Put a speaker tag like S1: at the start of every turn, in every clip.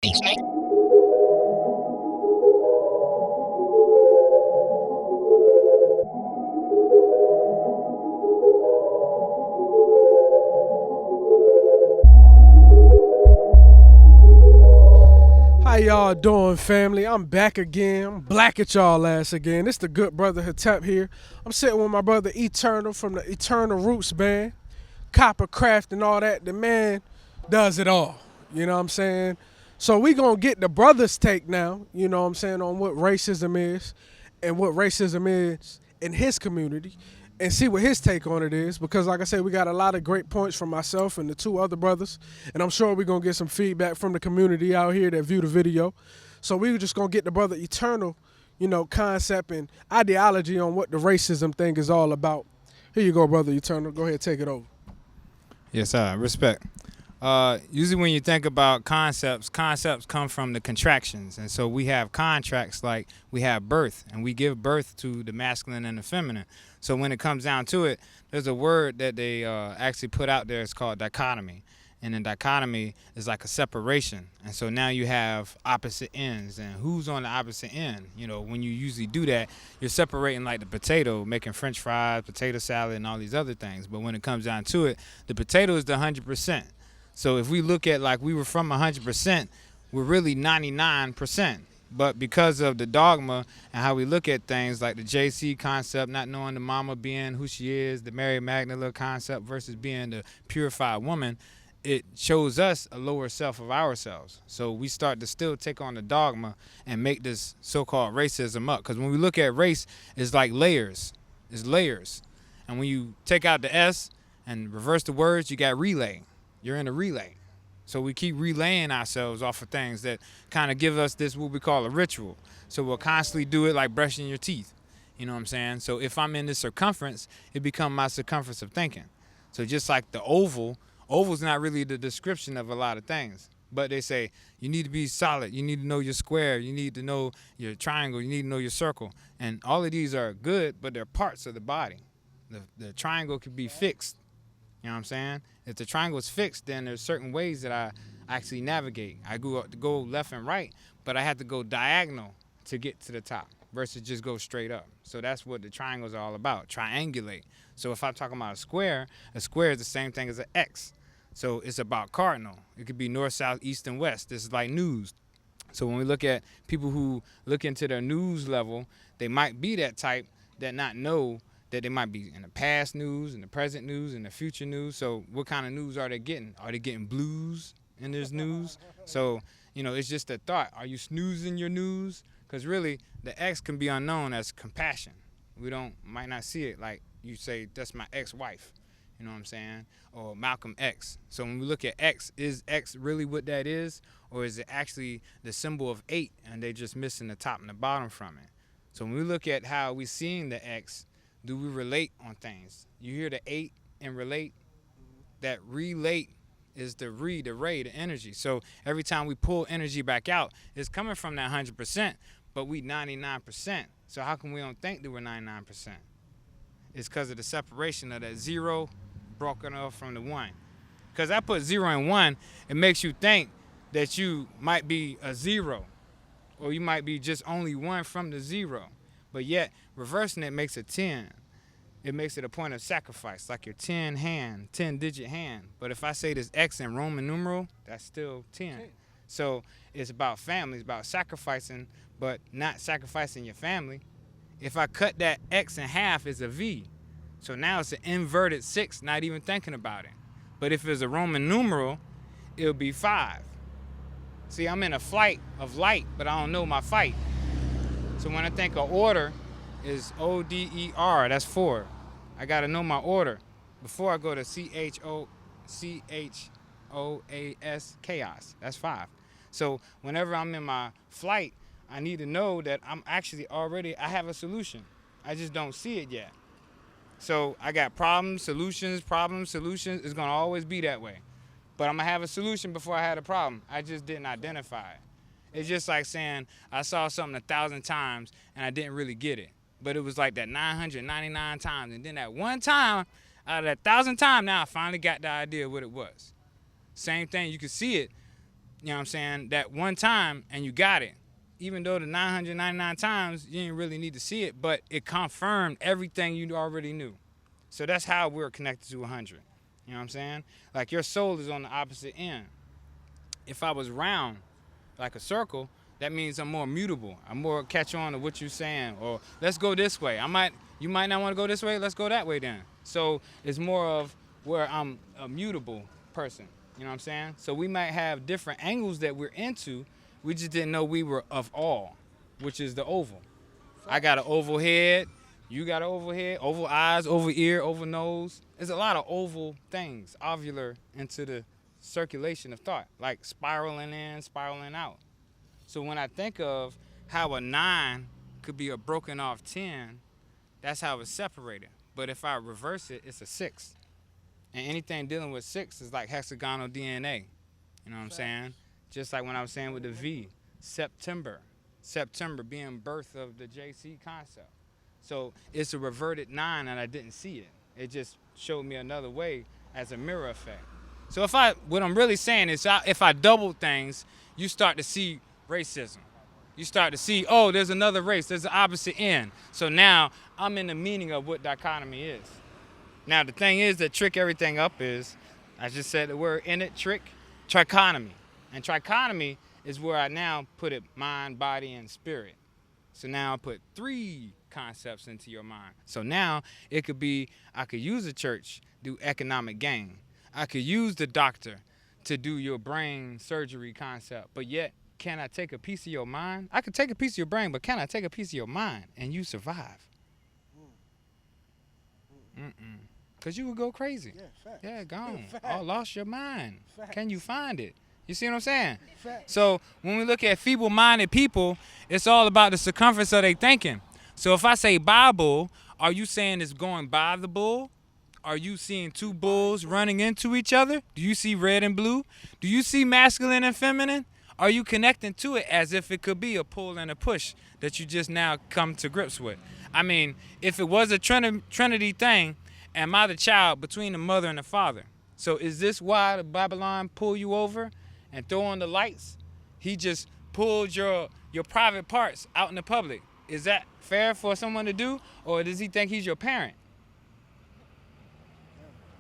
S1: How y'all doing, family? I'm back again. I'm black at y'all ass again. It's the good brother Hatep here. I'm sitting with my brother Eternal from the Eternal Roots Band, Coppercraft and all that. The man does it all. You know what I'm saying? So we gonna get the brother's take now, you know what I'm saying, on what racism is and what racism is in his community and see what his take on it is, because like I said, we got a lot of great points from myself and the two other brothers, and I'm sure we're going to get some feedback from the community out here that view the video. So we just going to get the brother Eternal, concept and ideology on what the racism thing is all about. Here you go, brother Eternal. Go ahead, take it over.
S2: Yes, sir. Respect. Usually when you think about concepts come from the contractions. And so we have contracts like we have birth, and we give birth to the masculine and the feminine. So when it comes down to it, there's a word that they actually put out there. It's called dichotomy. And then dichotomy is like a separation. And so now you have opposite ends. And who's on the opposite end? When you usually do that, you're separating like the potato, making French fries, potato salad, and all these other things. But when it comes down to it, the potato is the 100%. So if we look at like we were from 100%, we're really 99%. But because of the dogma and how we look at things like the JC concept, not knowing the mama being who she is, the Mary Magdalene concept versus being the purified woman, it shows us a lower self of ourselves. So we start to still take on the dogma and make this so-called racism up. Because when we look at race, it's like layers. It's layers. And when you take out the S and reverse the words, you got relay. You're in a relay. So we keep relaying ourselves off of things that kind of give us this, what we call a ritual. So we'll constantly do it like brushing your teeth. You know what I'm saying? So if I'm in this circumference, it becomes my circumference of thinking. So just like the oval's not really the description of a lot of things. But they say you need to be solid. You need to know your square. You need to know your triangle. You need to know your circle. And all of these are good, but they're parts of the body. The triangle can be fixed. You know what I'm saying? If the triangle is fixed, then there's certain ways that I actually navigate. I go left and right, but I have to go diagonal to get to the top versus just go straight up. So that's what the triangles are all about, triangulate. So if I'm talking about a square is the same thing as an X. So it's about cardinal. It could be north, south, east, and west. This is like news. So when we look at people who look into their news level, they might be that type that not know that they might be in the past news, in the present news, in the future news. So what kind of news are they getting? Are they getting blues in this news? So, it's just a thought. Are you snoozing your news? Because really, the X can be unknown as compassion. We might not see it like you say, that's my ex-wife. You know what I'm saying? Or Malcolm X. So when we look at X, is X really what that is? Or is it actually the symbol of 8 and they just missing the top and the bottom from it? So when we look at how we seeing the X, do we relate on things? You hear the 8 and relate? That relate is the ray, the energy. So every time we pull energy back out, it's coming from that 100%, but we 99%. So how come we don't think that we're 99%? It's because of the separation of that 0 broken off from the 1. Because I put 0 and 1, it makes you think that you might be a 0, or you might be just only 1 from the 0. But yet, reversing it makes it 10. It makes it a point of sacrifice, like your 10-digit hand. But if I say this X in Roman numeral, that's still 10. So it's about family. It's about sacrificing, but not sacrificing your family. If I cut that X in half, it's a V. So now it's an inverted 6, not even thinking about it. But if it's a Roman numeral, it'll be 5. See, I'm in a flight of light, but I don't know my fight. So when I think of order is O-D-E-R, that's 4. I got to know my order before I go to C-H-O-A-S, chaos. That's 5. So whenever I'm in my flight, I need to know that I'm actually I have a solution. I just don't see it yet. So I got problems, solutions. It's going to always be that way. But I'm going to have a solution before I had a problem. I just didn't identify it. It's just like saying I saw something 1,000 times and I didn't really get it. But it was like that 999 times. And then that one time, out of that 1,000 times, now I finally got the idea of what it was. Same thing, you can see it. you know what I'm saying, that one time and you got it. Even though the 999 times you didn't really need to see it, but it confirmed everything you already knew. So that's how we're connected to 100. You know what I'm saying? Like your soul is on the opposite end. If I was round, like a circle, that means I'm more mutable. I'm more catch on to what you're saying. Or let's go this way. You might not want to go this way. Let's go that way then. So it's more of where I'm a mutable person. You know what I'm saying? So we might have different angles that we're into. We just didn't know we were of all, which is the oval. I got an oval head. You got an oval head, oval eyes, oval ear, oval nose. There's a lot of oval things, ovular into the circulation of thought, like spiraling in, spiraling out. So when I think of how a 9 could be a broken off 10, that's how it's separated. But if I reverse it, it's a 6. And anything dealing with 6 is like hexagonal DNA. You know what I'm saying? Just like when I was saying with the V, September being birth of the JC concept. So it's a reverted 9 and I didn't see it. It just showed me another way as a mirror effect. So what I'm really saying is if I double things, you start to see racism. You start to see, oh, there's another race, there's the opposite end. So now I'm in the meaning of what dichotomy is. Now the thing is that trick everything up is, I just said the word in it, trick, trichotomy. And trichotomy is where I now put it mind, body, and spirit. So now I put 3 concepts into your mind. So now it could be, I could use the church, do economic gain. I could use the doctor to do your brain surgery concept. But yet, can I take a piece of your mind? I could take a piece of your brain, but can I take a piece of your mind and you survive? Because you would go crazy.
S1: Yeah, facts.
S2: Yeah, gone.
S1: Facts.
S2: Oh, lost your mind.
S1: Facts.
S2: Can you find it? You see what I'm saying?
S1: Facts.
S2: So when we look at feeble-minded people, it's all about the circumference of their thinking. So if I say Bible, are you saying it's going by the bull? Are you seeing 2 bulls running into each other? Do you see red and blue? Do you see masculine and feminine? Are you connecting to it as if it could be a pull and a push that you just now come to grips with? I mean, if it was a Trinity thing, am I the child between the mother and the father? So is this why the Babylon pull you over and throw on the lights? He just pulled your private parts out in the public. Is that fair for someone to do? Or does he think he's your parent?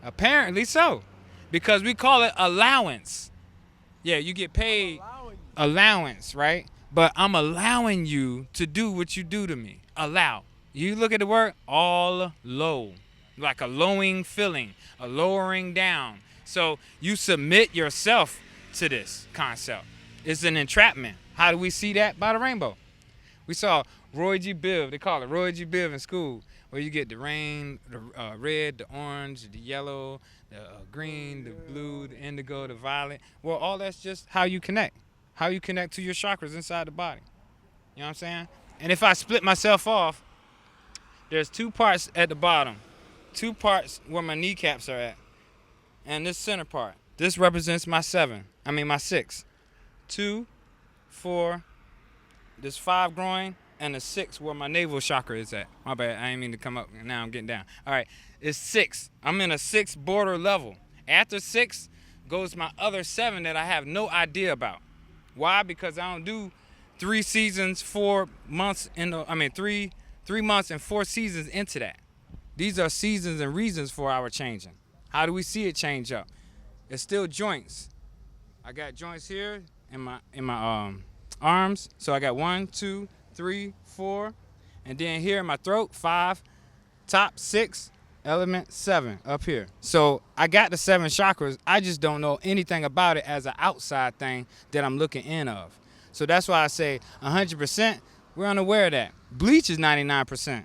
S2: Apparently so. Because we call it allowance. Yeah, you get paid allowance, right? But I'm allowing you to do what you do to me. Allow. You look at the word, all low. Like a lowing feeling, a lowering down. So you submit yourself to this concept. It's an entrapment. How do we see that? By the rainbow. We saw Roy G. Biv, they call it Roy G. Biv in school, where you get the rain, the red, the orange, the yellow, the green, the blue, the indigo, the violet. Well, all that's just how you connect. How you connect to your chakras inside the body. You know what I'm saying? And if I split myself off, there's 2 parts at the bottom. 2 parts where my kneecaps are at. And this center part. This represents my 6. 2, 4, this 5 groin, and the 6 where my navel chakra is at. My bad, I didn't mean to come up. Now I'm getting down. All right, it's 6. I'm in a 6 border level. After 6 goes my other 7 that I have no idea about. Why? Because I don't do 3 seasons, 4 months, 3 months and 4 seasons into that. These are seasons and reasons for our changing. How do we see it change up? It's still joints. I got joints here in my arms. So I got 1, 2, 3, 4, and then here in my throat, 5, top 6, element 7 up here. So I got the 7 chakras. I just don't know anything about it as an outside thing that I'm looking in of. So that's why I say 100%. We're unaware of that. Bleach is 99%.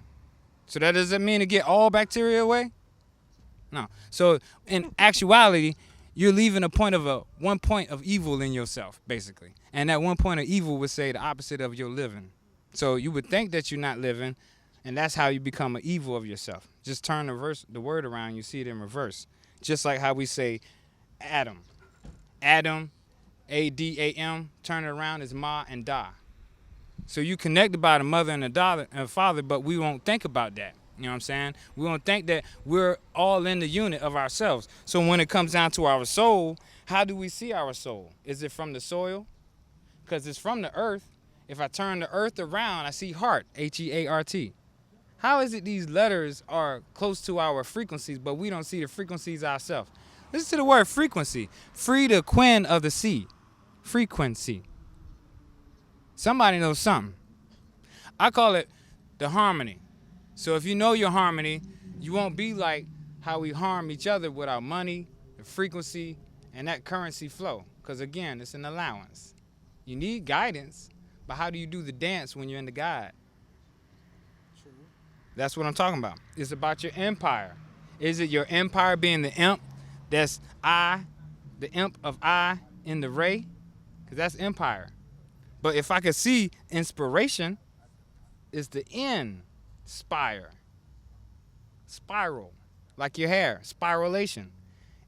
S2: So that doesn't mean to get all bacteria away? No. So in actuality, you're leaving one point of evil in yourself, basically. And that one point of evil would say the opposite of your living. So you would think that you're not living, and that's how you become an evil of yourself. Just turn the word around, you see it in reverse. Just like how we say Adam. Adam, A-D-A-M, turn it around is Ma and Da. So you connected by the mother and the father, but we won't think about that. You know what I'm saying? We won't think that we're all in the unit of ourselves. So when it comes down to our soul, How do we see our soul? Is it from the soil? Because it's from the earth. If I turn the earth around, I see heart, Heart. How is it these letters are close to our frequencies, but we don't see the frequencies ourselves? Listen to the word frequency. Free the queen of the sea. Frequency. Somebody knows something. I call it the harmony. So if you know your harmony, you won't be like how we harm each other with our money, the frequency, and that currency flow. Because again, it's an allowance. You need guidance, but how do you do the dance when you're in the guide? True. That's what I'm talking about. It's about your empire. Is it your empire being the imp? That's I, the imp of I in the ray? Because that's empire. But if I could see inspiration, is the inspire. Spiral. Like your hair. Spiralation.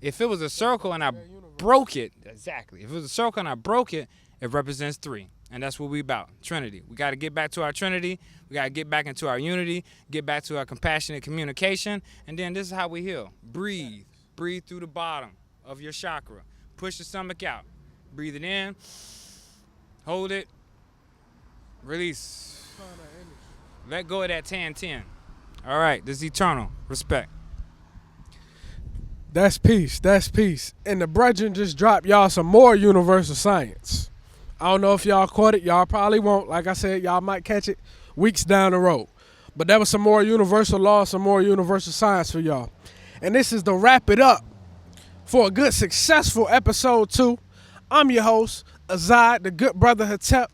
S2: If it was a circle and I broke it, exactly. If it was a circle and I broke it, it represents 3. And that's what we about, Trinity. We got to get back to our Trinity. We got to get back into our unity, get back to our compassionate communication. And then this is how we heal. Breathe. Breathe through the bottom of your chakra. Push the stomach out. Breathe it in. Hold it. Release. Let go of that 10-10. All right, this is eternal. Respect.
S1: That's peace. That's peace. And the brethren just dropped y'all some more universal science. I don't know if y'all caught it. Y'all probably won't. Like I said, y'all might catch it weeks down the road. But that was some more universal law, some more universal science for y'all. And this is to wrap it up for a good, successful episode 2. I'm your host, Azad, the good brother Hatep,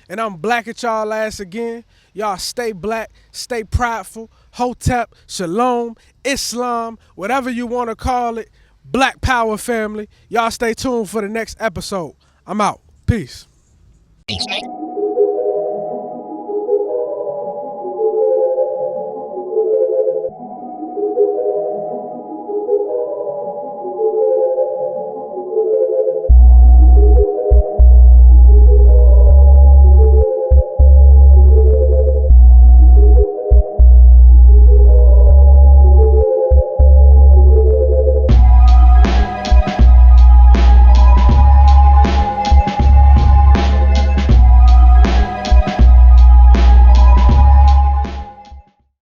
S1: and I'm black at y'all ass again. Y'all stay black, stay prideful. Hotep, Shalom, Islam, whatever you want to call it. Black Power family. Y'all stay tuned for the next episode. I'm out. Peace.